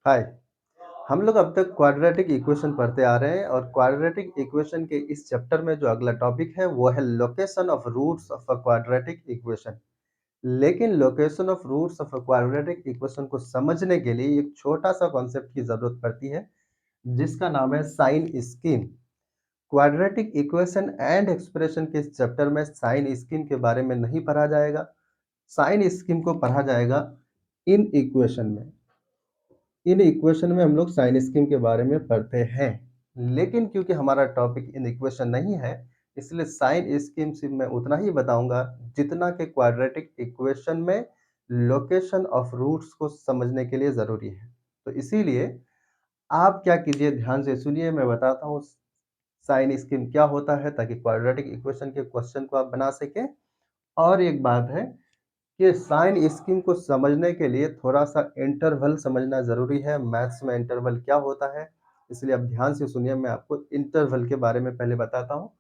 हाय। हम लोग अब तक क्वाड्रेटिक इक्वेशन पढ़ते आ रहे हैं और क्वाड्रेटिक इक्वेशन के इस चैप्टर में जो अगला टॉपिक है वो है location of roots of a quadratic equation. लेकिन location of roots of a quadratic equation को समझने के लिए एक छोटा सा कॉन्सेप्ट की जरूरत पड़ती है जिसका नाम है sign scheme. Quadratic equation and expression के इस चैप्टर में साइन स्कीम के बारे में नहीं पढ़ा जाएगा। साइन स्कीम को पढ़ा जाएगा इन इक्वेशन में। इन इक्वेशन में हम लोग साइन स्कीम के बारे में पढ़ते हैं, लेकिन क्योंकि हमारा टॉपिक इन इक्वेशन नहीं है, इसलिए साइन स्कीम सिर्फ मैं उतना ही बताऊंगा जितना कि क्वाड्रेटिक इक्वेशन में लोकेशन ऑफ रूट्स को समझने के लिए ज़रूरी है। तो इसीलिए आप क्या कीजिए, ध्यान से सुनिए, मैं बताता हूँ साइन स्कीम क्या होता है ताकि क्वाड्रेटिक इक्वेशन के क्वेश्चन को आप बना सकें। और एक बात है कि साइन स्कीम को समझने के लिए थोड़ा-सा इंटरवल समझना ज़रूरी है। मैथ्स में इंटरवल क्या होता है, इसलिए आप ध्यान से सुनिए, मैं आपको इंटरवल के बारे में पहले बताता हूँ,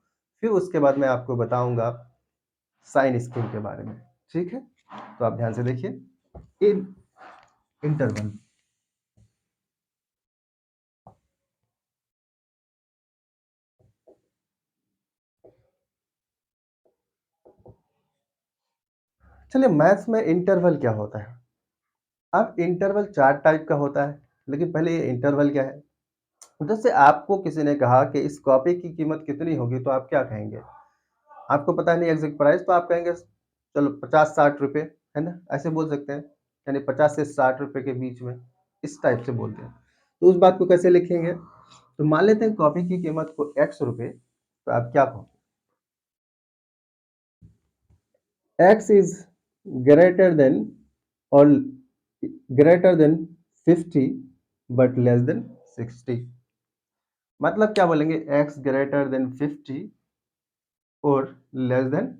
फिर उसके बाद मैं आपको बताऊँगा साइन स्कीम के बारे में। ठीक है? तो आप ध्यान से देखिए। इन इंटरवल, चलिए मैथ्स में इंटरवल क्या होता है? अब इंटरवल 4 टाइप का होता है, लेकिन पहले ये इंटरवल क्या है? जैसे आपको किसी ने कहा कि इस कॉपी की कीमत कितनी होगी, तो आप क्या कहेंगे? आपको पता नहीं एग्जैक्ट प्राइस, तो आप कहेंगे चलो 50-60 रुपए, है ना? ऐसे बोल सकते हैं, यानी 50 से 60 रुपए के बीच में, इस टाइप से बोलते हैं। तो उस बात को कैसे लिखेंगे? तो मान लेते हैं कॉपी की कीमत को x रुपए, तो आप क्या कहोगे? x इज ग्रेटर देन और greater than 50 but less than 60। मतलब क्या बोलेंगे? x ग्रेटर देन 50 और लेस देन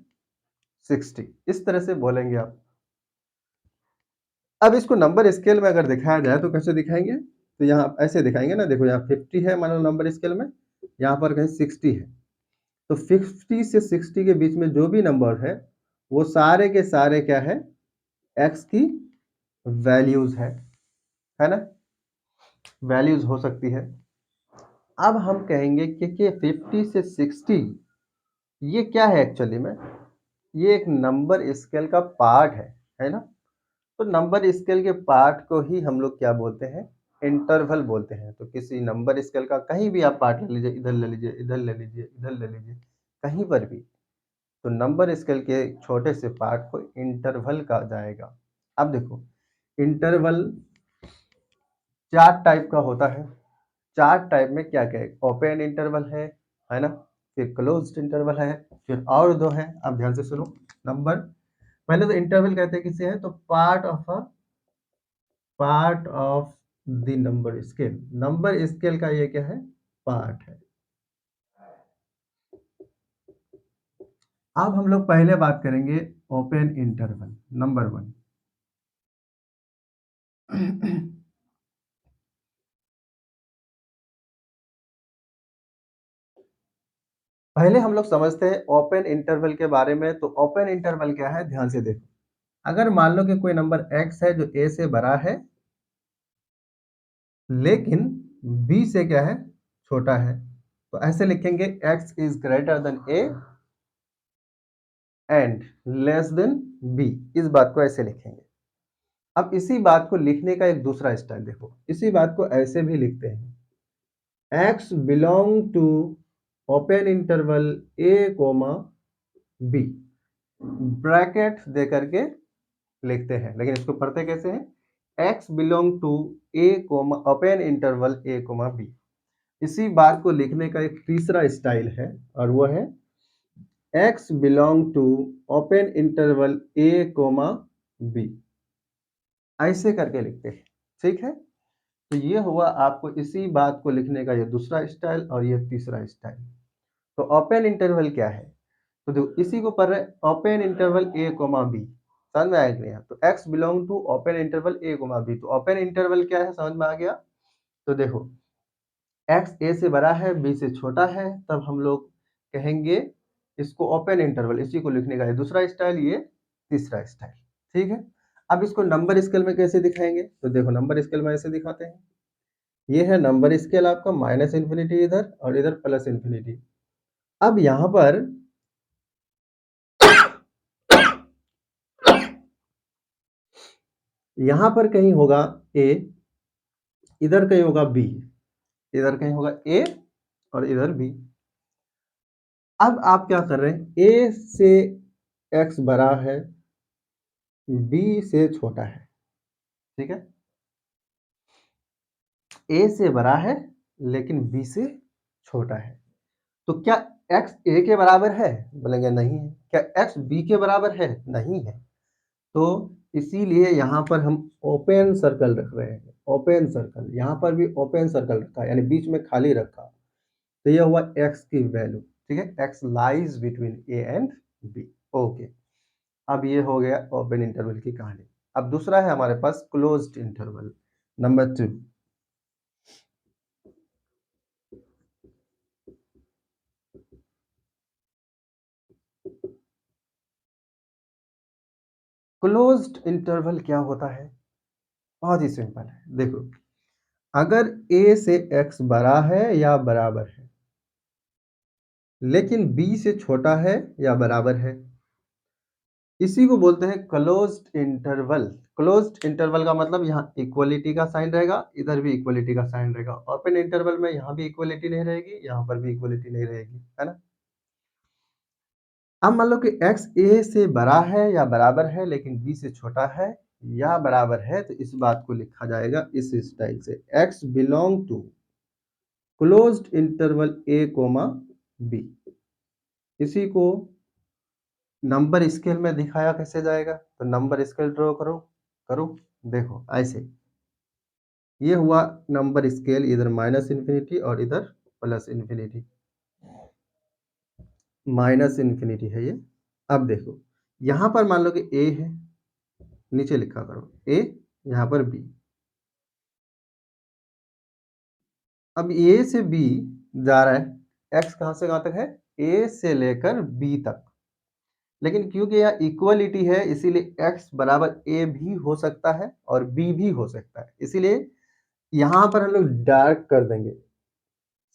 60, इस तरह से बोलेंगे आप। अब इसको नंबर स्केल में अगर दिखाया जाए तो कैसे दिखाएंगे? तो यहाँ ऐसे दिखाएंगे ना, देखो यहाँ 50 है मान लो नंबर स्केल में, यहाँ पर कहीं 60 है, तो 50 से 60 के बीच में जो भी नंबर है वो सारे के सारे क्या है? एक्स की वैल्यूज है ना? वैल्यूज हो सकती है। अब हम कहेंगे कि 50 से 60 ये क्या है एक्चुअली में? ये एक नंबर स्केल का पार्ट है ना? तो नंबर स्केल के पार्ट को ही हम लोग क्या बोलते हैं? इंटरवल बोलते हैं। तो किसी नंबर स्केल का कहीं भी आप पार्ट ले लीजिए, इधर ले लीजिए, इधर ले लीजिए, इधर ले लीजिए, कहीं पर भी, तो नंबर स्केल के छोटे से पार्ट को इंटरवल कहा जाएगा। अब देखो, इंटरवल 4 टाइप का होता है। 4 टाइप में क्या क्या है? ओपन इंटरवल है ना? फिर क्लोज्ड इंटरवल है, फिर और दो है। अब ध्यान से सुनो। नंबर, पहले तो इंटरवल कहते हैं किसे है? तो part of the number scale. Number scale का ये क्या है? पार्ट है। अब हम लोग पहले बात करेंगे ओपन इंटरवल नंबर 1। पहले हम लोग समझते हैं ओपन इंटरवल के बारे में। तो ओपन इंटरवल क्या है, ध्यान से देखो। अगर मान लो कि कोई नंबर x है जो a से बड़ा है, लेकिन b से क्या है? छोटा है, तो ऐसे लिखेंगे x is greater than a and less than b। इस बात को ऐसे लिखेंगे। अब इसी बात को लिखने का एक दूसरा स्टाइल देखो। इसी बात को ऐसे भी लिखते हैं, x belong to open interval a comma b, bracket दे करके लिखते हैं। लेकिन इसको पढ़ते कैसे हैं? x belong to a comma open interval a comma b। इसी बात को लिखने का एक तीसरा स्टाइल है, और वो है x belong to open interval a comma b। ऐसे करके लिखते हैं। ठीक है? तो ये हुआ आपको इसी बात को लिखने का ये दूसरा स्टाइल और ये तीसरा स्टाइल। तो ओपन इंटरवल क्या है? तो देखो, इसी को पढ़ रहे open interval A comma B. समझ में आया कि नहीं? तो x belong to open interval A comma B. तो ओपन इंटरवल क्या है, समझ में आ गया? तो देखो, x a से बड़ा है, b से छोटा है, तब हम लोग कहेंगे इसको ओपन इंटरवल। इसी को लिखने का है दूसरा स्टाइल, ये तीसरा स्टाइल। ठीक है? अब इसको नंबर स्केल में कैसे दिखाएंगे? तो देखो नंबर स्केल में ऐसे दिखाते हैं। ये है नंबर स्केल आपका माइनस इन्फिनिटी इधर और इधर प्लस इन्फिनिटी। अब यहाँ पर यहाँ पर कहीं होगा ए, इधर कहीं होगा बी, इधर कहीं होगा ए और इधर बी। अब आप क्या कर रहे हैं? ए से एक्स बड़ा है, बी से छोटा है, ठीक है? ए से बड़ा है लेकिन बी से छोटा है। तो क्या x a के बराबर है? बोलेंगे नहीं है। क्या x b के बराबर है? नहीं है। तो इसीलिए यहाँ पर हम ओपन सर्कल रख रहे हैं। ओपन सर्कल, यहाँ पर भी ओपन सर्कल रखा है, यानी बीच में खाली रखा। तो यह हुआ x की वैल्यू, ठीक है? x lies between a and b। Okay, अब ये हो गया ओपन इंटरवल की कहानी। अब दूसरा है हमारे पास closed interval, number 2। Closed interval क्या होता है? बहुत ही सिंपल है। देखो, अगर a से x बड़ा है या बराबर है लेकिन b से छोटा है या बराबर है, इसी को बोलते हैं क्लोज्ड इंटरवल। क्लोज्ड इंटरवल का मतलब यहाँ इक्वलिटी का साइन रहेगा, इधर भी इक्वलिटी का साइन रहेगा। ओपन इंटरवल में यहाँ भी इक्वलिटी नहीं रहेगी, यहाँ पर भी इक्वलिटी नहीं रहेगी, है ना? अब मान लो कि x a से बड़ा है या बराबर है लेकिन b से छोटा है या बराबर है, तो इस बात को लिखा जाएगा इस स्टाइल से, x belong to closed interval a comma b। इसी को नंबर स्केल में दिखाया कैसे जाएगा? तो नंबर स्केल ड्रॉ करो, करो। देखो ऐसे, ये हुआ नंबर स्केल, इधर माइनस इन्फिनिटी और इधर प्लस इन्फिनिटी। माइनस इन्फिनिटी है ये। अब देखो, यहाँ पर मान लो कि a है, नीचे लिखा करो a, यहाँ पर b। अब a से b जा रहा है, x कहाँ से कहाँ तक है? a से लेकर b तक। लेकिन क्योंकि यहाँ इक्वलिटी है इसीलिए x बराबर a भी हो सकता है और b भी हो सकता है, इसीलिए यहाँ पर हम लोग डार्क कर देंगे,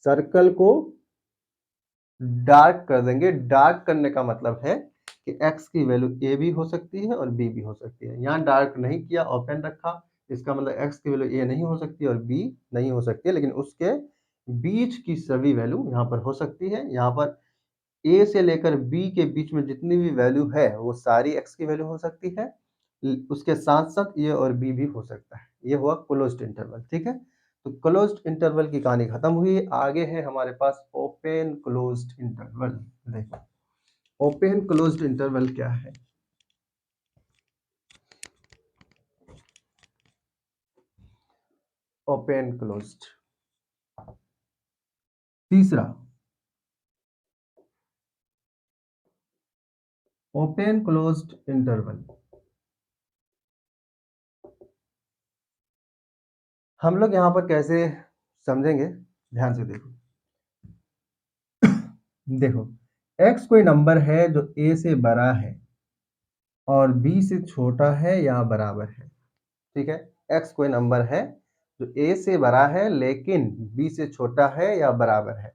सर्कल को डार्क कर देंगे। डार्क करने का मतलब है कि x की वैल्यू a भी हो सकती है और b भी हो सकती है। यहाँ डार्क नहीं किया, ओपन रखा, इसका मतलब x की वैल्यू a नहीं हो सकती और b नहीं हो सकती है, लेकिन उसके बीच की सभी वैल्यू यहाँ पर हो सकती है। यहाँ पर a से लेकर b के बीच में जितनी भी वैल्यू है वो सारी x की वैल्यू हो सकती है। उसके साथ साथ ये और b भी हो सकता है। ये हुआ क्लोज्ड इंटरवल, ठीक है? तो क्लोज्ड इंटरवल की कहानी खत्म हुई। आगे है हमारे पास ओपन क्लोज्ड इंटरवल। देखो, ओपन क्लोज्ड इंटरवल क्या है? Open closed. तीसरा, ओपन क्लोज्ड इंटरवल हम लोग यहाँ पर कैसे समझेंगे? ध्यान से देखो। देखो, x कोई नंबर है जो a से बड़ा है और b से छोटा है या बराबर है, ठीक है? x कोई नंबर है जो a से बड़ा है लेकिन b से छोटा है या बराबर है।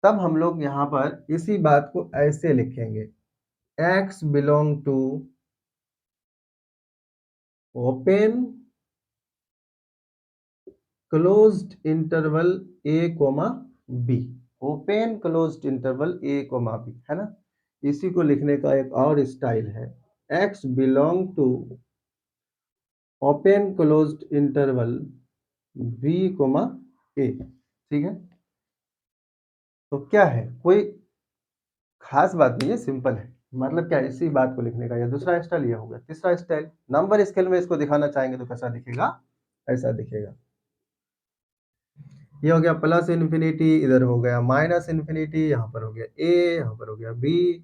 तब हम लोग यहाँ पर इसी बात को ऐसे लिखेंगे, x belong to open closed interval a comma b। Open closed interval a comma b, है ना? इसी को लिखने का एक और स्टाइल है, x belong to open closed interval b comma a, ठीक है? तो क्या है, कोई खास बात नहीं है, सिंपल है। मतलब क्या है, इसी बात को लिखने का। या दूसरा स्टाइल ये हो गया। तीसरा स्टाइल, नंबर स्केल में इसको दिखाना चाहेंगे तो कैसा दिखेगा? ऐसा दिखेगा। ये हो गया प्लस इन्फिनिटी, इधर हो गया माइनस इन्फिनिटी, यहाँ पर हो गया a, यहाँ पर हो गया b।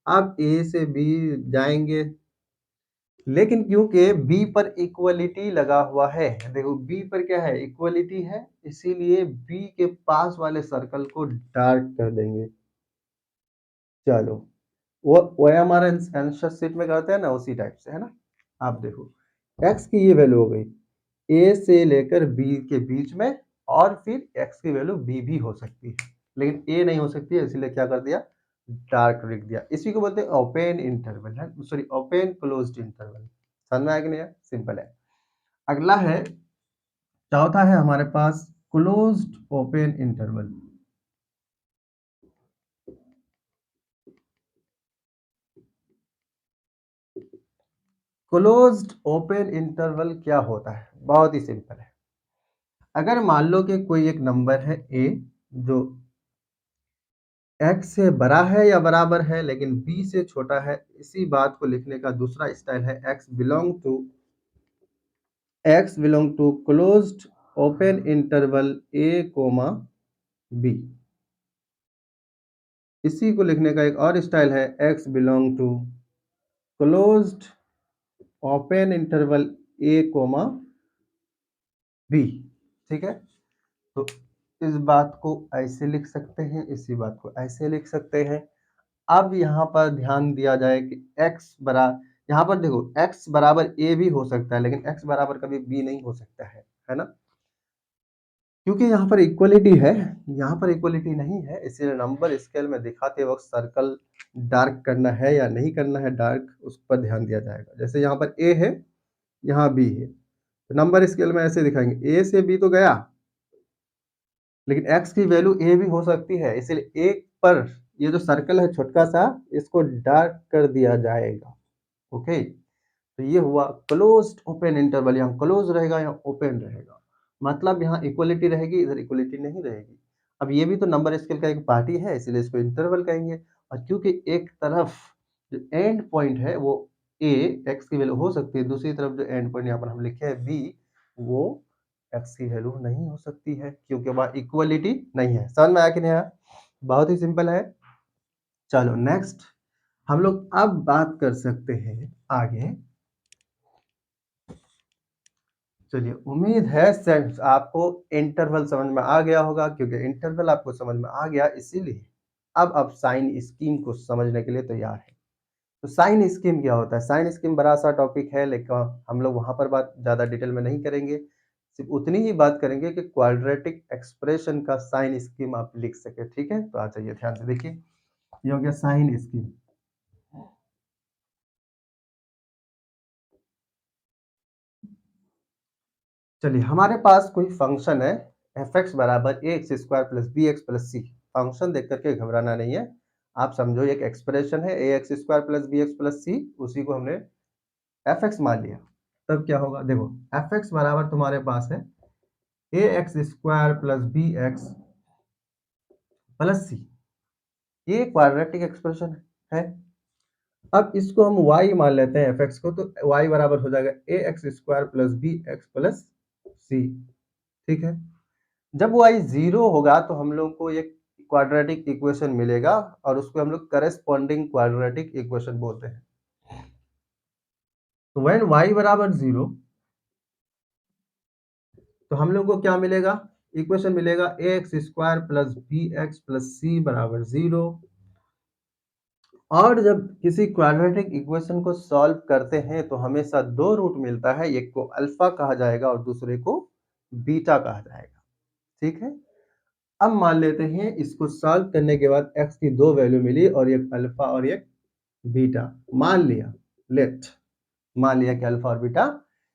अब a से b जाएंगे, लेकिन क्योंकि b पर इक्वलिटी लगा हुआ है, देखो b पर क्या है? इक्वलिटी है, इसीलिए b के पास वाले सर्कल को डार्क कर देंगे। चलो, वो हमारे आंसर शीट में करते हैं ना, उसी टाइप से, है ना? आप देखो x की ये वैल्यू हो गई a से लेकर b के बीच में, और फिर x की वैल्यू b भी हो सकती है, लेकिन a नहीं हो सकती है, इसलिए क्या कर दिया, डार्क लिख दिया। इसी को बोलते हैं ओपन इंटरवल है, सॉरी ओपन क्लोज्ड इंटरवल। समझ में आया कि नहीं आया? सिंपल है। अगला है, चौथा है हमारे पास closed open interval. Closed open interval क्या होता है? बहुत ही सिंपल है। अगर मान लो कि कोई एक नंबर है a जो x से बड़ा है या बराबर है लेकिन b से छोटा है, इसी बात को लिखने का दूसरा स्टाइल है x belong to closed open interval a comma b। इसी को लिखने का एक और स्टाइल है x belong to closed open interval a comma b। ठीक है, तो इस बात को ऐसे लिख सकते हैं, इसी बात को ऐसे लिख सकते हैं। अब यहाँ पर ध्यान दिया जाए कि यहाँ पर देखो x बराबर a भी हो सकता है, लेकिन x बराबर कभी b नहीं हो सकता है ना, क्योंकि यहाँ पर इक्वलिटी है, यहाँ पर इक्वलिटी नहीं है, इसलिए नंबर स्केल में दिखाते वक्त सर्कल डार्क करना है या नहीं करना है डार्क, उस पर ध्यान दिया जाएगा। जैसे यहाँ पर a है, यहाँ b है, तो नंबर स्केल में ऐसे दिखाएंगे, a से b तो गया, लेकिन x की वैल्यू a भी हो सकती है, इसलिए एक पर ये जो सर्कल है छोटा सा, इसको डार्क कर दिया जाएगा। ओके, तो ये हुआ क्लोज्ड ओपन इंटरवल, यहाँ क्लोज रहेगा, यहाँ ओपन रहेगा, मतलब यहाँ इक्वलिटी रहेगी, इधर इक्वलिटी नहीं रहेगी। अब ये भी तो नंबर स्केल का एक पार्ट ही है, इसलिए इसको इंटरवल कहेंगे। और क्योंकि एक तरफ जो एंड पॉइंट है वो a x की वैल्यू हो सकती है, दूसरी तरफ जो एंड पॉइंट यहाँ पर हम लिखे हैं b, वो x की वैल्यू नहीं हो सकती है, क्योंकि वहाँ इक्वलिटी नहीं है। समझ में आया कि नहीं आया? बहुत ही सिंपल है। चलो नेक्स्ट हम लोग अब बात कर सकते हैं आगे। चलिए, उम्मीद है सेंस आपको इंटरवल समझ में आ गया होगा, क्योंकि इंटरवल आपको समझ में आ गया, इसीलिए अब आप साइन स्कीम को समझने के लिए तैयार है। तो साइन स्कीम क्या होता है? साइन स्कीम बड़ा सा टॉपिक है, लेकिन हम लोग वहां पर बात ज़्यादा डिटेल में नहीं करेंगे, सिर्फ उतनी ही बात करेंगे कि क्वाड्रेटिक एक्सप्रेशन का साइन स्कीम आप लिख सके। ठीक है, तो आ जाइए ध्यान से देखिए, ये हो गया साइन स्कीम। चलिए, हमारे पास कोई फंक्शन है एफ एक्स बराबर a x square plus b x plus c. Function देख करके घबराना नहीं है, आप समझो एक एक्सप्रेशन है a x square plus b x plus c, उसी को हमने एफ एक्स मान लिया। तब क्या होगा, देखो एफ एक्स बराबर तुम्हारे पास है a x square plus b x plus c, ये क्वाड्रेटिक एक्सप्रेशन है। अब इसको हम y मान लेते हैं एफ एक्स को, तो y बराबर हो जाएगा a x square plus b x plus c. ठीक है, जब y जीरो होगा तो हम लोग को एक क्वाड्रेटिक इक्वेशन मिलेगा, और उसको हम लोग करेस्पॉन्डिंग क्वाड्रेटिक इक्वेशन बोलते हैं। तो व्हेन y बराबर जीरो, तो हम लोग को क्या मिलेगा, इक्वेशन मिलेगा a x square plus b x plus c बराबर जीरो। और जब किसी क्वाड्रेटिक इक्वेशन को सॉल्व करते हैं तो हमेशा दो रूट मिलता है, एक को अल्फा कहा जाएगा और दूसरे को बीटा कहा जाएगा। ठीक है, अब मान लेते हैं इसको सॉल्व करने के बाद x की दो वैल्यू मिली, और एक अल्फा और एक बीटा। मान लिया, लेट मान लिया कि अल्फा और बीटा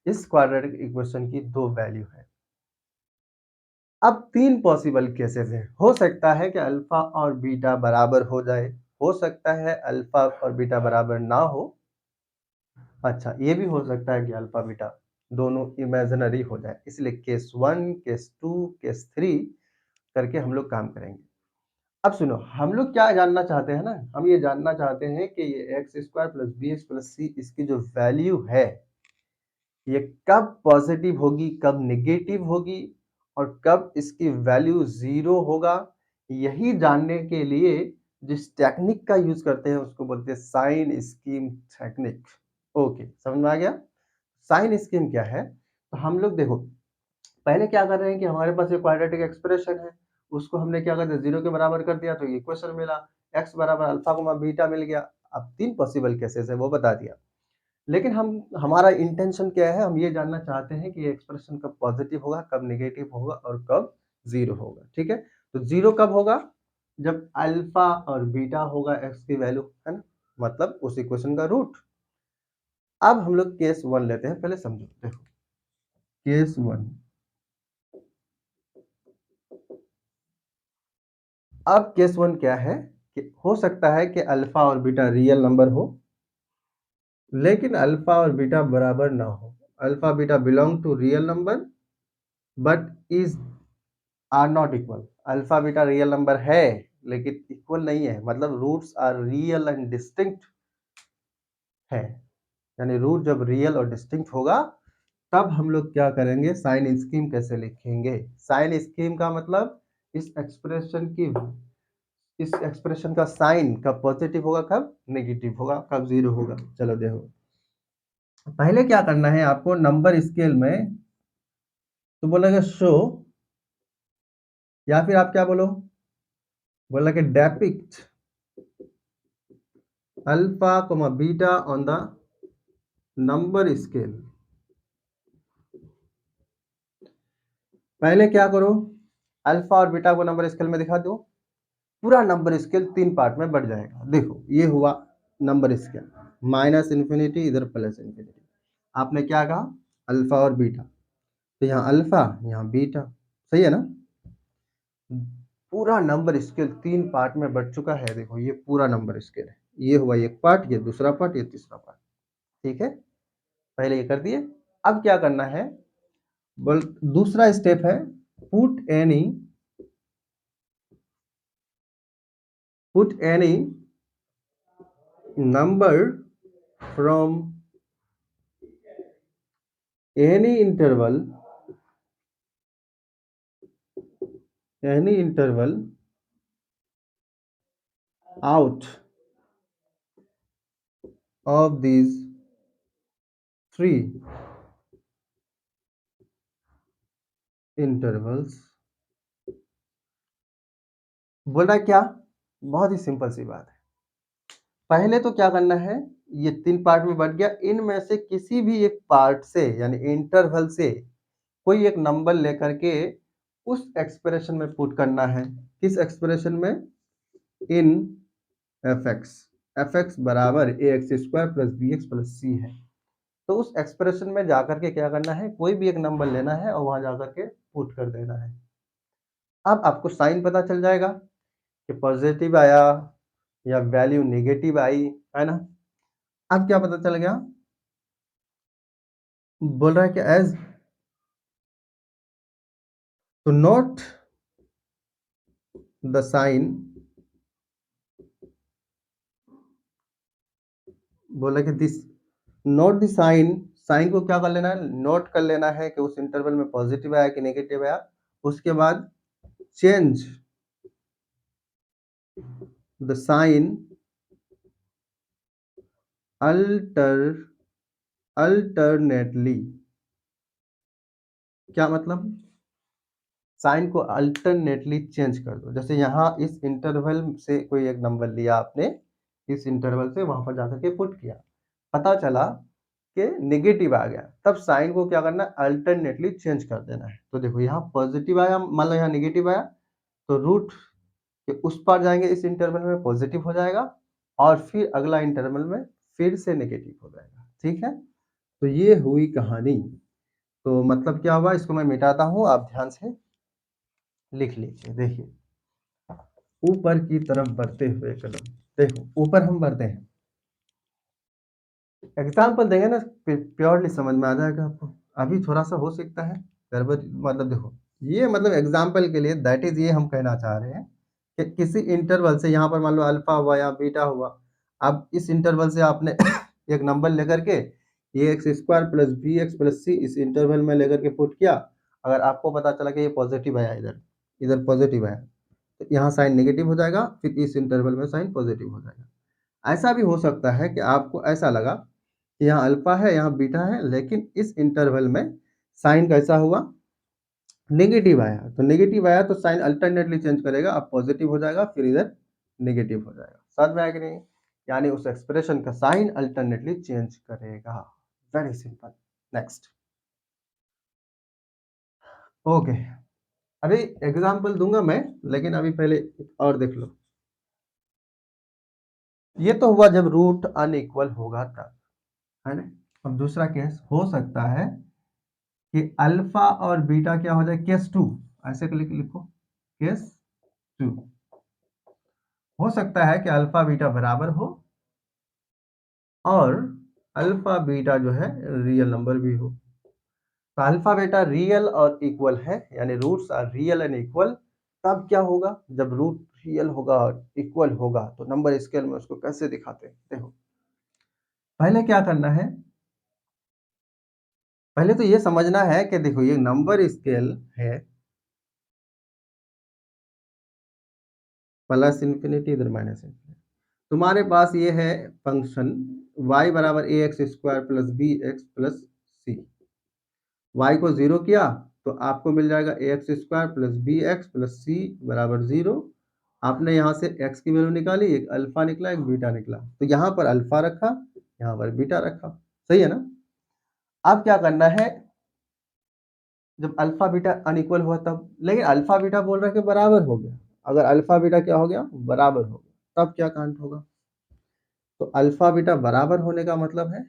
इस क्वाड्रेटिक इक्वेशन की दो वैल्यू है। अब तीन पॉसिबल केसेस है, हो सकता है कि अल्फा और बीटा बराबर हो जाए, हो सकता है अल्फा और बीटा बराबर ना हो, अच्छा ये भी हो सकता है कि अल्फा बीटा दोनों इमेजिनरी हो जाए, इसलिए case one, case two, case three करके हम लोग काम करेंगे। अब सुनो, हम लोग क्या जानना चाहते हैं ना, हम ये जानना चाहते हैं कि ये x square plus b x plus c, इसकी जो वैल्यू है ये कब पॉजिटिव होगी, कब नेगेटिव होगी, और कब इसकी वैल्यू जीरो होगा। यही जानने के लिए जिस टेक्निक का यूज करते हैं उसको बोलते हैं साइन स्कीम टेक्निक। ओके, समझ में आ गया? साइन स्कीम क्या है, तो हम लोग देखो पहले क्या कर रहे हैं कि हमारे पास एक क्वाड्रेटिक एक्सप्रेशन है, उसको हमने क्या कर दिया, जीरो के बराबर कर दिया, तो इक्वेशन मिला, एक्स बराबर अल्फा को बीटा मिल गया। अब तीन पॉसिबल केसेस है वो बता दिया। लेकिन हमारा इंटेंशन क्या है, हम ये जानना चाहते हैं कि ये एक्सप्रेशन कब पॉजिटिव होगा, कब नेगेटिव होगा और कब 0 होगा, ठीक है? तो 0 कब होगा? जब अल्फा और बीटा होगा x की वैल्यू, है ना? मतलब उस इक्वेशन का रूट। अब हम लोग केस 1 लेते हैं, पहले समझो, देखो। केस 1, अब केस 1 क्या है कि हो सकता है कि अल्फा और बीटा रियल नंबर हो, लेकिन अल्फा और बीटा बराबर ना हो। Alpha beta belong to real number but is are not equal. Alpha beta real number है लेकिन इक्वल नहीं है, मतलब roots are real and distinct है। यानी रूट जब रियल और डिस्टिंक्ट होगा तब हम लोग क्या करेंगे, साइन स्कीम कैसे लिखेंगे। साइन स्कीम का मतलब इस एक्सप्रेशन की इस एक्सप्रेशन का साइन कब पॉजिटिव होगा, कब नेगेटिव होगा, कब 0 होगा। चलो देखो, पहले क्या करना है आपको, नंबर स्केल में तो बोलेगा शो, या फिर आप क्या बोलो, बोला कि depict alpha comma beta on the number scale. पहले क्या करो, अल्फा और बीटा को नंबर स्केल में दिखा दो। पूरा नंबर स्केल 3 पार्ट में बढ़ जाएगा। देखो ये हुआ नंबर स्केल, माइनस इन्फिनिटी इधर प्लस इन्फिनिटी। आपने क्या कहा, अल्फा और बीटा, तो यहाँ अल्फा यहाँ बीटा, सही है ना? पूरा नंबर स्केल 3 पार्ट में बढ़ चुका है। देखो ये पूरा नंबर स्केल है, ये हुआ एक पार्ट, ये दूसरा पार्ट, ये तीसरा पार्ट, ठीक है? पहले ये कर दिए। अब क्या करना है, बोल दूसरा स्टेप है, put any number from any interval out of these three intervals। बोल रहा है क्या, बहुत ही सिंपल सी बात है। पहले तो क्या करना है, ये 3 पार्ट में बट गया, इनमें से किसी भी एक पार्ट से यानी इंटरवल से कोई एक नंबर लेकर के उस एक्सप्रेशन में पुट करना है। किस एक्सप्रेशन में, इन एफ एक्स बराबर a x square plus b x plus c है। तो उस एक्सप्रेशन में जाकर के क्या करना है, कोई भी एक नंबर लेना है और वहां जाकर के पुट कर देना है। अब आपको साइन पता चल जाएगा कि पॉजिटिव आया या वैल्यू नेगेटिव आई, है ना? अब क्या पता चल गया, बोल रहा है कि has to note the sign, बोला कि this note the sign, sign को क्या कर लेना है, नोट कर लेना है कि उस इंटरवल में पॉजिटिव आया कि नेगेटिव आया। उसके बाद change the sign alter alternately. क्या मतलब, साइन को अल्टरनेटली चेंज कर दो। जैसे यहाँ इस इंटरवल से कोई एक नंबर लिया आपने, इस इंटरवल से वहां पर जाकर के पुट किया, पता चला कि नेगेटिव आ गया, तब साइन को क्या करना है, अल्टरनेटली चेंज कर देना है। तो देखो यहाँ पॉजिटिव आया, मान लो यहाँ नेगेटिव आया, तो रूट के उस पार जाएंगे, इस इंटरवल में पॉजिटिव हो जाएगा और फिर अगला इंटरवल में फिर से नेगेटिव हो जाएगा, ठीक है? तो ये हुई कहानी। तो मतलब क्या हुआ, इसको मैं मिटाता हूँ, आप ध्यान से लिख लीजिए। देखिए, ऊपर की तरफ बढ़ते हुए कदम, देखो ऊपर हम बढ़ते हैं, एग्जाम्पल देंगे ना, प्योरली समझ में आ जाएगा आपको। अभी थोड़ा सा हो सकता है गड़बड़, मतलब देखो, ये मतलब एग्जाम्पल के लिए, दैट इज ये हम कहना चाह रहे हैं कि किसी इंटरवल से, यहाँ पर मान लो अल्फा हुआ या बीटा हुआ, अब इस इंटरवल से आपने एक नंबर लेकर के a x square plus b x plus c इस इंटरवल में लेकर के पुट किया। अगर आपको पता चला कि ये पॉजिटिव आया, इधर इधर पॉजिटिव आया, तो यहाँ साइन नेगेटिव हो जाएगा, फिर इस इंटरवल में साइन पॉजिटिव हो जाएगा। ऐसा भी हो सकता है कि आपको ऐसा लगा कि यहाँ अल्फा है यहाँ बीटा है, लेकिन इस इंटरवल में साइन कैसा हुआ, नेगेटिव आया, तो नेगेटिव आया तो साइन अल्टरनेटली चेंज करेगा, अब पॉजिटिव हो जाएगा, फिर इधर नेगेटिव हो जाएगा। समझ में आया कि नहीं? यानी उस एक्सप्रेशन का साइन अल्टरनेटली चेंज करेगा। Very simple. नेक्स्ट। ओके, अभी एग्जांपल दूंगा मैं, लेकिन अभी पहले एक और देख लो। ये तो हुआ जब रूट अनइक्वल होगा तब, है ना। अब दूसरा केस हो सकता है कि अल्फा और बीटा क्या हो जाए, केस टू, ऐसे लिखो केस टू। हो सकता है कि अल्फा बीटा बराबर हो और अल्फा बीटा जो है रियल नंबर भी हो। तो अल्फा बीटा रियल और इक्वल है, यानी roots are real and equal. तब क्या होगा, जब रूट रियल होगा और इक्वल होगा तो नंबर स्केल में उसको कैसे दिखाते हैं, देखो। पहले क्या करना है, पहले तो ये समझना है कि देखो ये नंबर स्केल है, प्लस इन्फिनिटी इधर माइनस इन्फिनिटी। तुम्हारे पास ये है फंक्शन y बराबर a x square plus b x plus c. y को जीरो किया तो आपको मिल जाएगा a x square plus b x plus c बराबर जीरो। आपने यहाँ से x की वैल्यू निकाली, एक अल्फा निकला एक बीटा निकला, तो यहाँ पर अल्फा रखा, यहाँ पर बीटा रखा। सही है ना। अब क्या करना है, जब अल्फा बीटा अनइक्वल हुआ तब, लेकिन अल्फा बीटा बोल रहा है कि बराबर हो गया। अगर अल्फा बीटा क्या हो गया, बराबर हो गया, तब क्या कांड होगा। तो अल्फा बीटा बराबर होने का मतलब है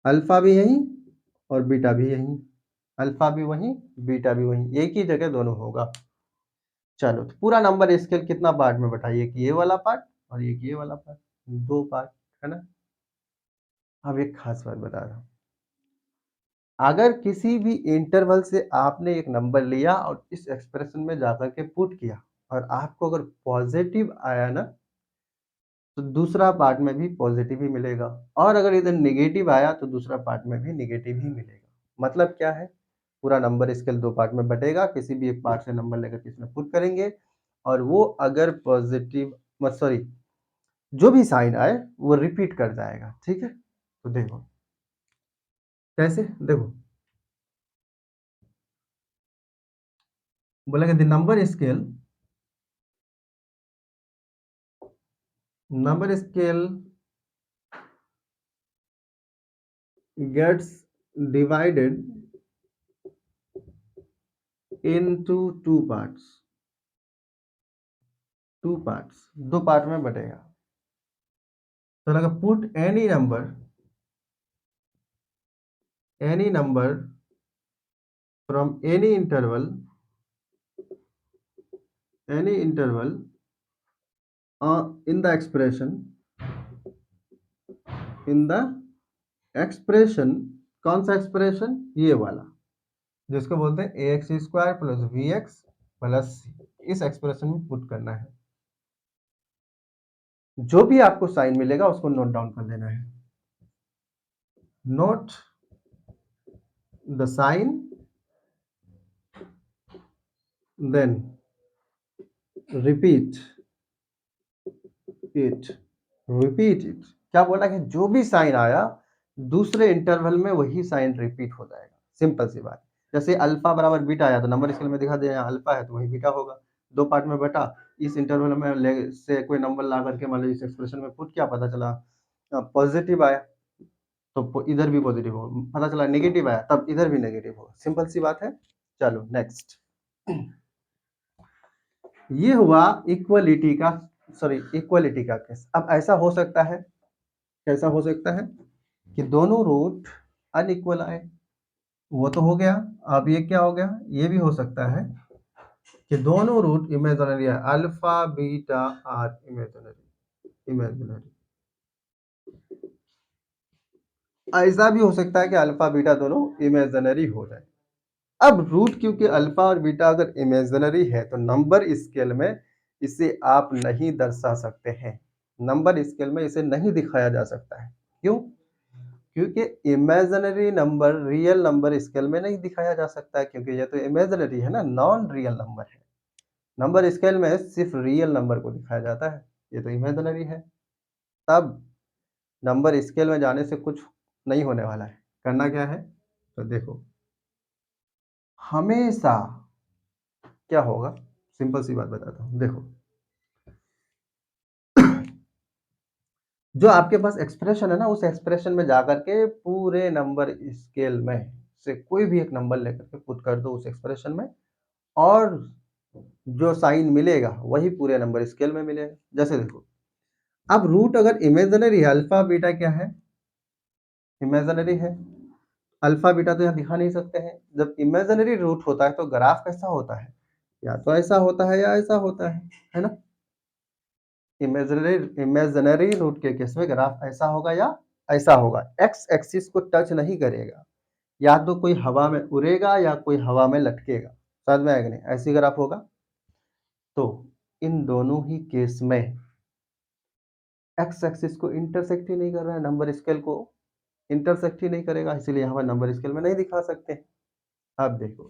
अल्फा भी यही और बीटा भी यही, अल्फा भी वही बीटा भी वही, एक ही जगह दोनों होगा। चलो, तो पूरा नंबर स्केल कितना पार्ट में बटा, एक ये वाला पार्ट और एक ये वाला पार्ट, दो पार्ट, है ना। अब एक खास बात बता रहा हूँ, अगर किसी भी इंटरवल से आपने एक नंबर लिया और इस एक्सप्रेशन में जाकर के पुट किया और आपको अगर पॉजिटिव आया ना, तो दूसरा पार्ट में भी पॉजिटिव ही मिलेगा, और अगर इधर नेगेटिव आया तो दूसरा पार्ट में भी नेगेटिव ही मिलेगा। मतलब क्या है, पूरा नंबर स्केल दो पार्ट में बटेगा, किसी भी एक पार्ट से नंबर लेकर के इसमें पुट करेंगे, और वो अगर पॉजिटिव, सॉरी, जो भी साइन आए वो रिपीट कर जाएगा। ठीक है, तो देखो कैसे, देखो बोलेंगे the number scale gets divided into two parts, दो पार्ट में बटेगा। तो लगा put any number from any interval in the expression, कौन सा एक्सप्रेशन, ये वाला, जिसको बोलते हैं a x square plus b x plus c. इस एक्सप्रेशन में पुट करना है, जो भी आपको साइन मिलेगा उसको नोट डाउन कर लेना है। Note the sign, then repeat it, repeat it. क्या बोला कि जो भी साइन आया दूसरे इंटरवल में वही साइन रिपीट हो जाएगा। सिंपल सी बात। जैसे अल्फा बराबर बीटा आया तो नंबर स्केल में दिखा दिया, अल्फा है तो वही बीटा होगा। दो पार्ट में बटा, इस इंटरवल में से कोई नंबर ला करके मान लो इस एक्सप्रेशन में पुट किया, पता चला पॉजिटिव आया तो इधर भी पॉजिटिव होगा, पता चला नेगेटिव आया तब इधर भी नेगेटिव होगा। सिंपल सी बात है। चलो नेक्स्ट। ये हुआ इक्वलिटी का, सॉरी इक्वलिटी का केस। अब ऐसा हो सकता है, कैसा हो सकता है कि दोनों रूट अनइक्वल आए, वो तो हो गया। अब ये क्या हो गया, ये भी हो सकता है कि दोनों रूट इमेजिनरी है, अल्फा बीटा आर इमेजिनरी। ऐसा भी हो सकता है कि अल्फा बीटा दोनों इमेजिनरी हो जाए। अब रूट क्योंकि अल्फा और बीटा अगर इमेजिनरी है तो नंबर स्केल में इसे आप नहीं दर्शा सकते हैं, नंबर स्केल में इसे नहीं दिखाया जा सकता है। क्यों, क्योंकि imaginary number real number scale में नहीं दिखाया जा सकता है, क्योंकि ये तो इमेजिनरी है ना, नॉन रियल नंबर है। नंबर स्केल में सिर्फ रियल नंबर को दिखाया जाता है, ये तो इमेजिनरी है। तब नंबर स्केल में जाने से कुछ नहीं होने वाला है। करना क्या है, तो देखो हमेशा क्या होगा, सिंपल सी बात बताता हूँ। देखो जो आपके पास एक्सप्रेशन है ना, उस एक्सप्रेशन में जाकर के पूरे नंबर स्केल में से कोई भी एक नंबर लेकर के पुट कर दो उस एक्सप्रेशन में, और जो साइन मिलेगा वही पूरे नंबर स्केल में मिलेगा। जैसे देखो, अब रूट अगर इमेजिनरी है, अल्फा बीटा क्या है, इमेजिनरी है, अल्फा बीटा तो यहाँ दिखा नहीं सकते हैं। जब इमेजिनरी रूट होता है तो ग्राफ कैसा होता है, या तो ऐसा होता है या ऐसा होता है ना। इमेजिनरी रूट के केस में ग्राफ ऐसा होगा या ऐसा होगा, एक्स एक्सिस को टच नहीं करेगा, या तो कोई हवा में उड़ेगा या कोई हवा में लटकेगा, समझ में आएगा नहीं, ऐसी ग्राफ होगा। तो इन दोनों ही केस में एक्स एक्सिस को इंटरसेक्ट ही नहीं कर रहा है, नंबर स्केल को इंटरसेक्ट ही नहीं करेगा, इसीलिए हम नंबर स्केल में नहीं दिखा सकते। अब देखो,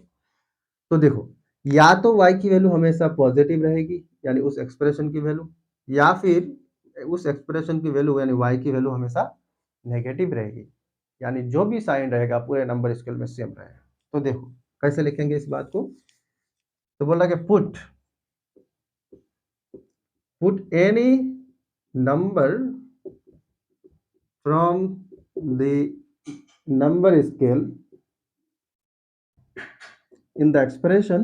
तो देखो, या तो y की वैल्यू हमेशा पॉजिटिव रहेगी यानी उस एक्सप्रेशन की वैल्यू, या फिर उस एक्सप्रेशन की वैल्यू यानी y की वैल्यू हमेशा नेगेटिव रहेगी, यानी जो भी साइन रहेगा पूरे नंबर स्केल में सेम रहेगा। तो देखो कैसे लिखेंगे इस बात को, तो बोला कि put any number from the number scale in the expression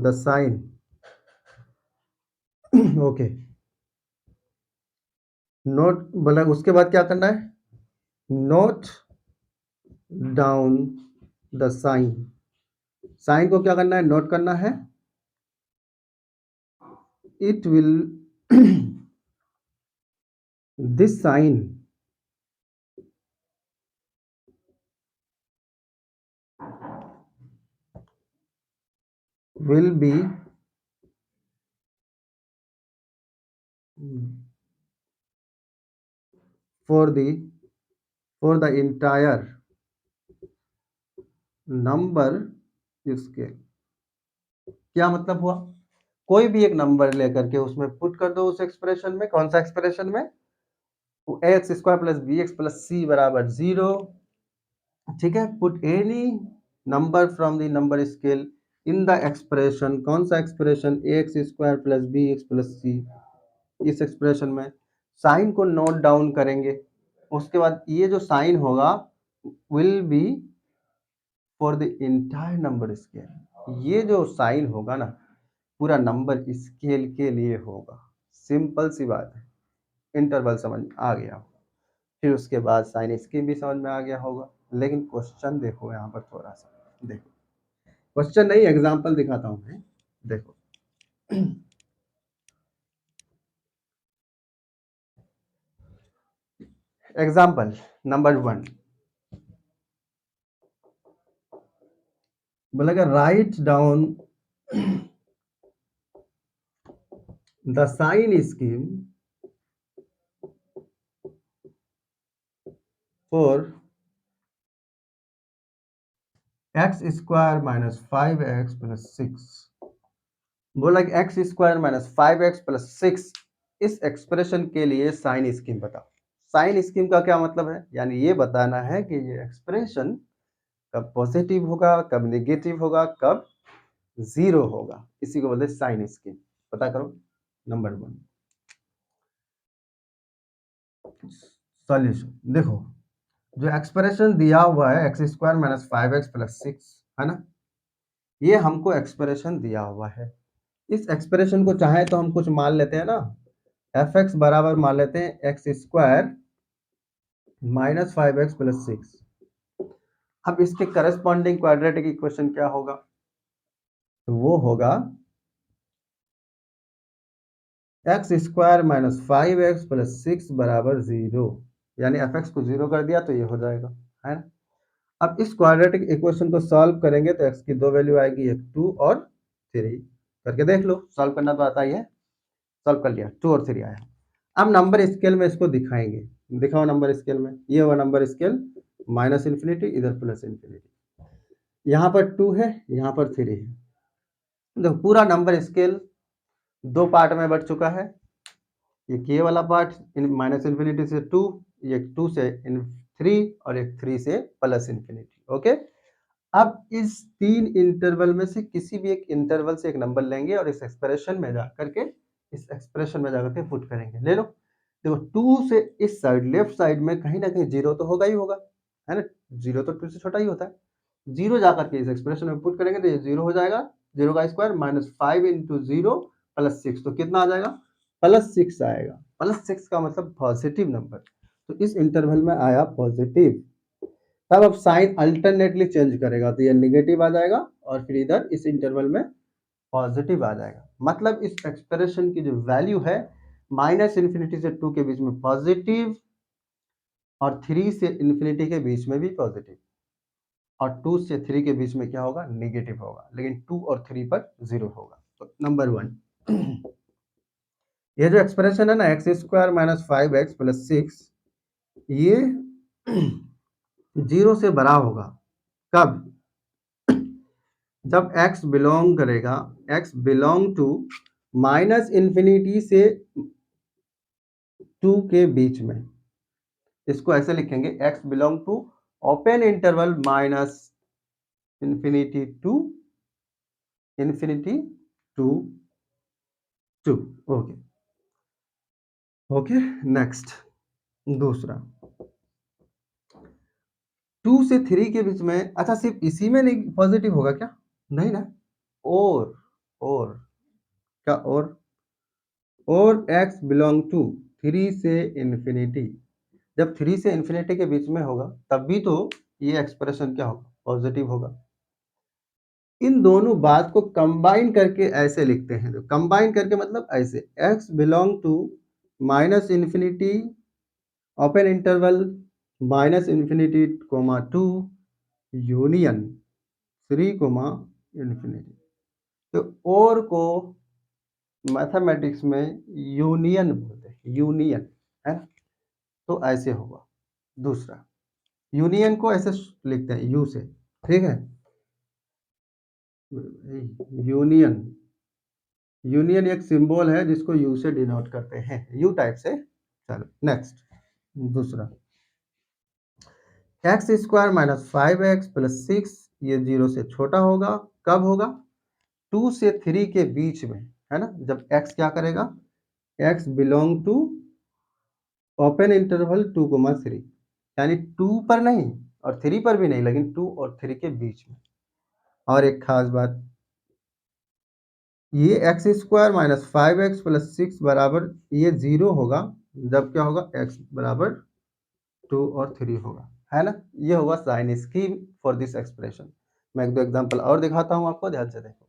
the sign okay, note बोला, उसके बाद क्या करना है, note down the sign, sign को क्या करना है, नोट करना है। It will this sign will be for the entire number scale। क्या मतलब हुआ, कोई भी एक नंबर लेकर के उसमें पुट कर दो उस एक्सप्रेशन में, कौन सा एक्सप्रेशन में, x square plus b x plus c बराबर 0, ठीक है। Put any number from the number scale in the expression, कौन सा expression, x square plus b x plus c, इस एक्सप्रेशन में साइन को नोट डाउन करेंगे। उसके बाद ये जो साइन होगा will be for the entire number scale, ये जो साइन होगा ना पूरा नंबर स्केल के लिए होगा। सिंपल सी बात है, इंटरवल समझ में आ गया, फिर उसके बाद साइन स्कीम भी समझ में आ गया होगा। लेकिन क्वेश्चन देखो यहाँ पर, थोड़ा सा देखो, क्वेश्चन नहीं एग्जांपल दिखाता हूँ मैं, देखो एग्जांपल नंबर 1 बोलेगा, write down the sign scheme for x square minus 5x plus 6। बोला कि x square minus 5x plus 6 इस एक्सप्रेशन के लिए साइन स्कीम बताओ। साइन स्कीम का क्या मतलब है, यानी ये बताना है कि ये एक्सप्रेशन कब पॉजिटिव होगा, कब नेगेटिव होगा, कब जीरो होगा, इसी को बोलते हैं साइन स्कीम। पता करो। नंबर 1 सॉल्यूशन, देखो जो एक्सप्रेशन दिया हुआ है x square minus 5x plus 6 है ना, ये हमको एक्सप्रेशन दिया हुआ है। इस एक्सप्रेशन को चाहे तो हम कुछ मान लेते हैं ना, एफ एक्स बराबर मान लेते हैं x square minus 5x plus 6। अब इसके करस्पॉन्डिंग क्वाड्रेटिक इक्वेशन क्या होगा, तो वो होगा x square minus 5x plus 6 बराबर 0, यानी एफ एक्स को 0 कर दिया तो ये हो जाएगा, है ना। अब इस क्वाड्रेटिक इक्वेशन को सॉल्व करेंगे तो x की दो वैल्यू आएगी, एक 2 और 3, करके देख लो, सॉल्व करना तो आता ही है। सॉल्व कर लिया, 2 और 3 आया। अब नंबर स्केल में इसको दिखाएंगे, दिखाओ नंबर स्केल में, ये हुआ नंबर स्केल माइनस इन्फिनिटी, इधर प्लस इन्फिनिटी, यहाँ पर 2 है, यहाँ पर 3 है। देखो पूरा नंबर स्केल दो पार्ट में बढ़ चुका है, एक ये वाला पार्ट माइनस इन्फिनिटी से 2, एक 2 से 3 और एक 3 से प्लस इन्फिनिटी। ओके, अब इस 3 इंटरवल में से किसी भी एक इंटरवल से एक नंबर लेंगे और इस एक्सप्रेशन में जाकर के पुट करेंगे। ले लो। देखो 2 से इस साइड लेफ्ट साइड में कहीं न कहीं 0 तो होगा ही होगा, है ना? 0 तो 2 से छोटा ही होता है। 0 जाकर के इस एक्सप्रेशन में पुट करेंगे तो ये 0 हो जाएगा, 0 का स्क्वायर माइनस 5 इंटू 0 प्लस 6 तो कितना आ जाएगा? प्लस 6 आएगा। प्लस 6 का मतलब पॉजिटिव नंबर। तो इस इंटरवल में आया पॉजिटिव। तब अब साइन अल्टरनेटली चेंज करेगा तो ये नेगेटिव आ जाएगा और फिर इधर इस इंटरवल में पॉजिटिव आ जाएगा। मतलब इस एक्सप्रेशन की जो वैल्यू है माइनस इन्फिनिटी से 2 के बीच में पॉजिटिव और 3 से इन्फिनिटी के बीच में भी पॉजिटिव और 2 से 3 के बीच में क्या होगा? नेगेटिव होगा, लेकिन 2 और 3 पर 0 होगा। तो नंबर 1 ये जो एक्सप्रेशन है ना x square minus 5x plus 6 ये 0 से बड़ा होगा। कब? जब x बिलोंग करेगा, x belong to minus infinity से 2 के बीच में। इसको ऐसे लिखेंगे x belong to open interval minus infinity to two. Okay okay next दूसरा 2 से 3 के बीच में। अच्छा सिर्फ इसी में नहीं पॉजिटिव होगा क्या? नहीं ना। और और क्या और x बिलोंग टू 3 से इन्फिनिटी। जब 3 से इन्फिनिटी के बीच में होगा तब भी तो ये एक्सप्रेशन क्या होगा? पॉजिटिव होगा। इन दोनों बात को कंबाइन करके ऐसे लिखते हैं। तो कंबाइन करके मतलब ऐसे x belong to minus infinity open interval minus infinity comma 2 union 3 comma infinity. तो और को मैथमेटिक्स में यूनियन बोलते हैं, यूनियन, है ना? तो ऐसे होगा। दूसरा यूनियन को ऐसे लिखते हैं यू से, ठीक है? यूनियन यूनियन एक सिंबल है जिसको यू से डिनोट करते हैं, यू टाइप से। चलो नेक्स्ट दूसरा x square minus 5x plus 6 ये 0 से छोटा होगा। कब होगा? 2 से 3 के बीच में, है ना? जब x क्या करेगा? x belong to open interval 2 comma 3 यानी 2 पर नहीं और 3 पर भी नहीं, लेकिन 2 और 3 के बीच में। और एक खास बात, ये x square minus 5x plus 6 बराबर ये 0 होगा जब क्या होगा? x बराबर 2 और 3 होगा, है ना? ये होगा sign scheme for this expression. मैं एक दो एग्जांपल और दिखाता हूं आपको, ध्यान से देखो।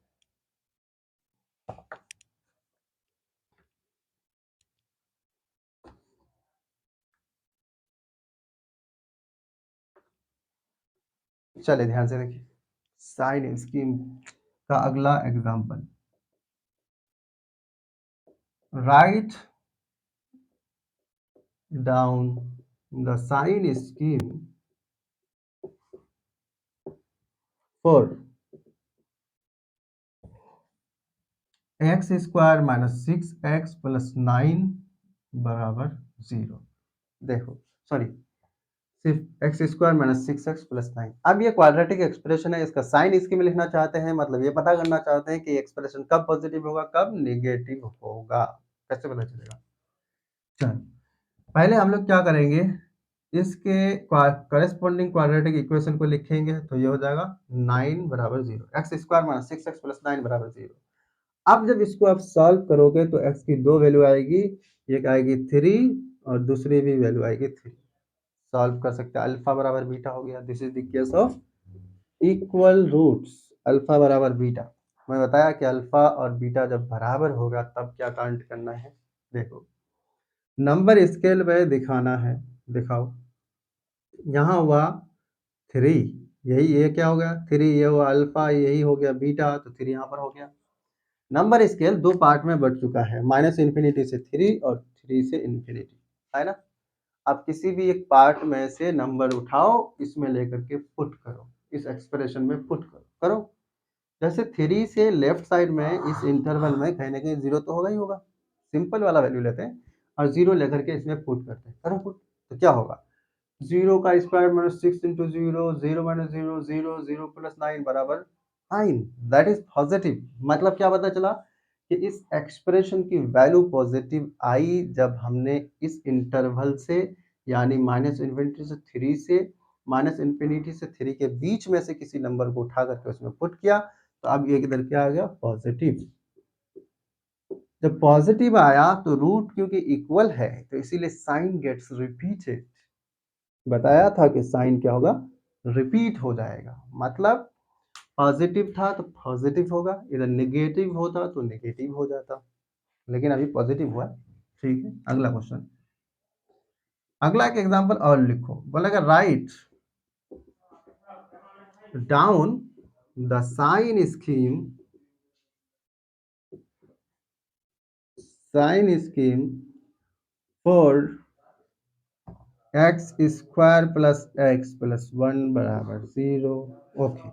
चलिए ध्यान से देखिए साइन स्कीम का अगला example. Write down the sign scheme for x square minus 6x plus 9 बराबर 0। देखो सॉरी, सिर्फ x square minus 6x plus 9। अब ये क्वाड्रेटिक एक्सप्रेशन है, इसका साइन स्कीम लिखना चाहते हैं, मतलब ये पता करना चाहते हैं कि एक्सप्रेशन कब पॉजिटिव होगा कब नेगेटिव होगा। कैसे पता चलेगा? चल पहले हम लोग क्या करेंगे, इसके करस्पॉन्डिंग क्वाड्रेटिक इक्वेशन को लिखेंगे तो ये हो जाएगा 9 बराबर 0, x square minus 6x plus 9 बराबर 0। अब जब इसको आप सॉल्व करोगे तो x की दो वैल्यू आएगी, एक आएगी 3 और दूसरी भी वैल्यू आएगी 3। सॉल्व कर सकते हैं, अल्फा बराबर बीटा हो गया। This is the case of equal roots, alpha बराबर बीटा। मैं बताया कि अल्फा और बीटा जब बराबर होगा तब क्या काउंट करना है। देखो नंबर स्केल में दिखाना है, दिखाओ। यहाँ हुआ 3, यही ये क्या हो गया 3, ये हुआ अल्फा, यही हो गया बीटा, तो 3 यहाँ पर हो गया। नंबर स्केल दो पार्ट में बढ़ चुका है, माइनस इन्फिनिटी से 3 और 3 से इन्फिनिटी, है ना? आप किसी भी एक पार्ट में से नंबर उठाओ, इसमें लेकर के पुट करो, इस एक्सप्रेशन में पुट करो। जैसे 3 से लेफ्ट साइड में इस इंटरवल में कहीं ना कहीं 0 तो होगा ही होगा, सिंपल वाला वैल्यू लेते हैं और 0 लेकर के इसमें पुट करते हैं, करो पुट। तो क्या होगा? 0 का square minus 6 into 0, 0 minus 0, 0, 0 plus 9 बराबर 9, दैट इज पॉजिटिव। मतलब क्या पता चला कि इस एक्सप्रेशन की वैल्यू पॉजिटिव आई जब हमने इस इंटरवल से यानी माइनस इन्फिनिटी से 3 से माइनस इन्फिनिटी से 3 के बीच में से किसी नंबर को उठा करके उसमें पुट किया, तो अब ये किधर क्या आ गया, पॉजिटिव। जब पॉजिटिव आया तो रूट क्योंकि इक्वल है तो इसीलिए साइन गेट्स रिपीटेड। बताया था कि साइन क्या होगा, रिपीट हो जाएगा। मतलब पॉजिटिव था तो पॉजिटिव होगा, इधर नेगेटिव होता तो नेगेटिव हो जाता, लेकिन अभी पॉजिटिव हुआ। ठीक है, अगला क्वेश्चन। अगला एक एग्जांपल और लिखो, बोलेगा write down the sign scheme for x square plus x plus one बराबर 0। ओके,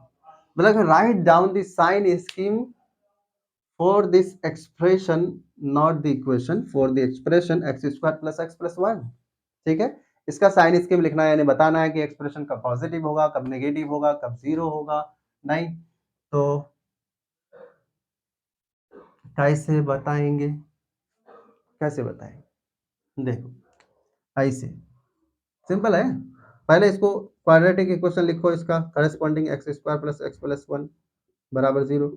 बोलेगा write down the sign scheme for this expression, not the equation, for the expression x square plus x plus 1। ठीक है, इसका sign scheme लिखना है, यानी बताना है कि एक्सप्रेशन कब पॉजिटिव होगा, कब नेगेटिव होगा, कब जीरो होगा। नहीं तो कैसे बताएंगे, कैसे बताएंगे, देखो ऐसे सिंपल है। पहले इसको क्वाड्रेटिक इक्वेशन लिखो, इसका corresponding x square plus x plus one बराबर 0।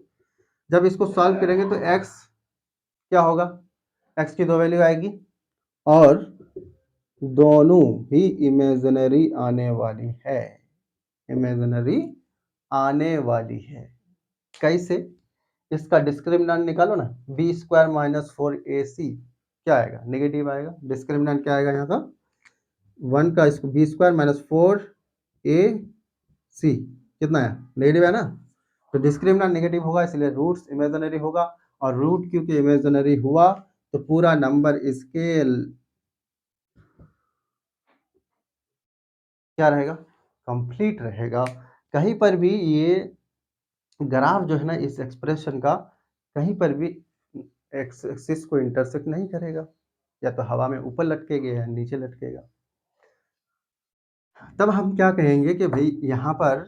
जब इसको सॉल्व करेंगे तो एक्स क्या होगा, एक्स की दो वैल्यू आएगी और दोनों ही इमेजिनरी आने वाली है, इमेजिनरी आने वाली है। कैसे, इसका डिस्क्रिमिनेंट निकालो ना, बी स्क्वायर माइनस फोर ए सी क्या आएगा, नेगेटिव आएगा। डिस्क्रिमिनेंट क्या आएगा यहाँ का, वन का बी स्क्वायर माइनस फोर ए सी कितना है, नेगेटिव है ना, तो डिस्क्रिमिनेंट नेगेटिव होगा, इसलिए रूट्स इमेजिनरी होगा। और रूट क्योंकि इमेजिनरी हुआ तो पूरा नंबर स्केल क्या रहेगा, कंप्लीट रहेगा। कहीं पर भी ये ग्राफ जो है ना इस एक्सप्रेशन का कहीं पर भी एक्स एक्सिस को इंटरसेक्ट नहीं करेगा, या तो हवा में ऊपर लटकेगा या नीचे लटकेगा। तब हम क्या कहेंगे कि भाई यहाँ पर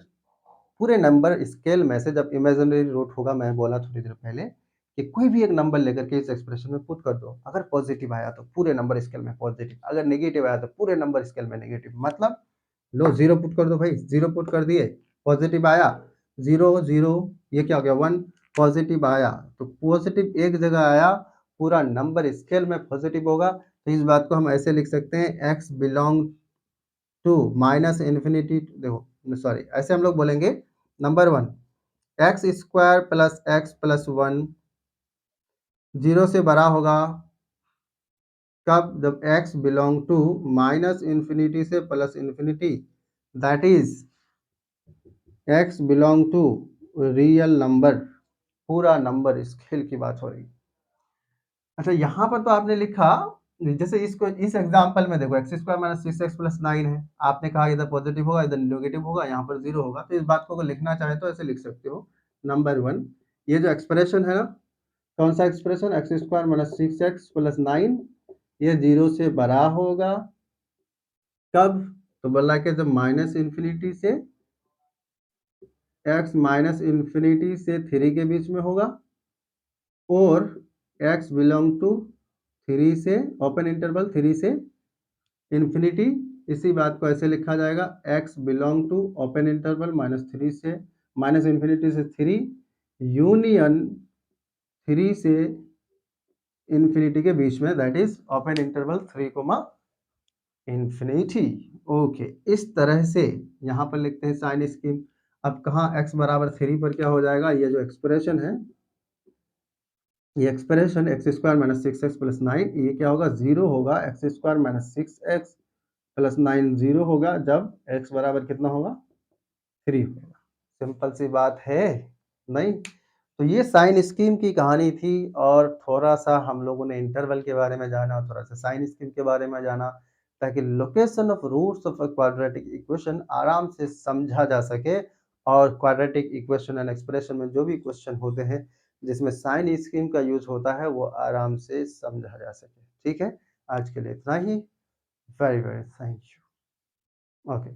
पूरे नंबर स्केल में से जब इमेजिनरी रूट होगा, मैं बोला थोड़ी देर पहले कि कोई भी एक नंबर लेकर के इस एक्सप्रेशन में पुट कर दो, अगर पॉजिटिव आया तो पूरे नंबर स्केल में पॉजिटिव, अगर नेगेटिव आया तो पूरे नंबर स्केल में नेगेटिव। मतलब लो जीरो पुट कर दो भाई, जीरो पुट कर दिए, पॉजिटिव आया, जीरो जीरो ये क्या हो गया, वन। पॉजिटिव आया तो पॉजिटिव एक जगह आया, पूरा नंबर स्केल में पॉजिटिव होगा, तो इस बात को हम ऐसे लिख सकते हैं x belong to minus infinity, देखो सॉरी ऐसे हम लोग बोलेंगे, number one x square plus x plus one zero से बड़ा होगा कब, जब x belong to minus infinity से plus infinity, that is x belong to real number, पूरा नंबर स्केल की बात हो रही। अच्छा यहाँ पर तो आपने लिखा, जैसे इसको इस एग्जांपल में देखो x square minus six x plus nine है, आपने कहा इधर पॉजिटिव होगा इधर नेगेटिव होगा, यहाँ पर जीरो होगा, तो इस बात को अगर लिखना चाहे तो ऐसे लिख सकते हो। नंबर वन, ये जो एक्सप्रेशन है ना, कौन सा expression, x square minus six x plus nine, ये जीरो से बड़ा होगा कब, तो बोला कि जब माइनस इन्फिनिटी से एक्स माइनस इन्फिनिटी से थ्री के बीच में होगा, और x बिलोंग टू थ्री से ओपन इंटरवल थ्री से इन्फिनिटी, इसी बात को ऐसे लिखा जाएगा x belong to open interval minus three से माइनस इन्फिनिटी से थ्री यूनियन थ्री से इन्फिनिटी के बीच में, that is open interval three comma infinity. Okay, इस तरह से यहाँ पर लिखते हैं साइन स्कीम। अब कहाँ x बराबर थ्री पर क्या हो जाएगा, ये जो एक्सप्रेशन है, ये expression x square minus six x plus nine, ये क्या होगा, जीरो होगा, x square minus six x plus nine zero होगा जब एक्स बराबर कितना होगा, थ्री होगा। सिंपल सी बात है, नहीं। तो ये साइन स्कीम की कहानी थी, और थोड़ा सा हम लोगों ने इंटरवल के बारे में जाना, थोड़ा सा साइन स्कीम के बारे में जाना, ताकि location of roots of a quadratic equation आराम से समझा जा सके। और क्वाड्रेटिक इक्वेशन एंड एक्सप्रेशन में जो भी क्वेश्चन होते हैं जिसमें साइन स्कीम का यूज होता है वो आराम से समझा जा सके। ठीक है, आज के लिए इतना ही। Very very thank you. Okay.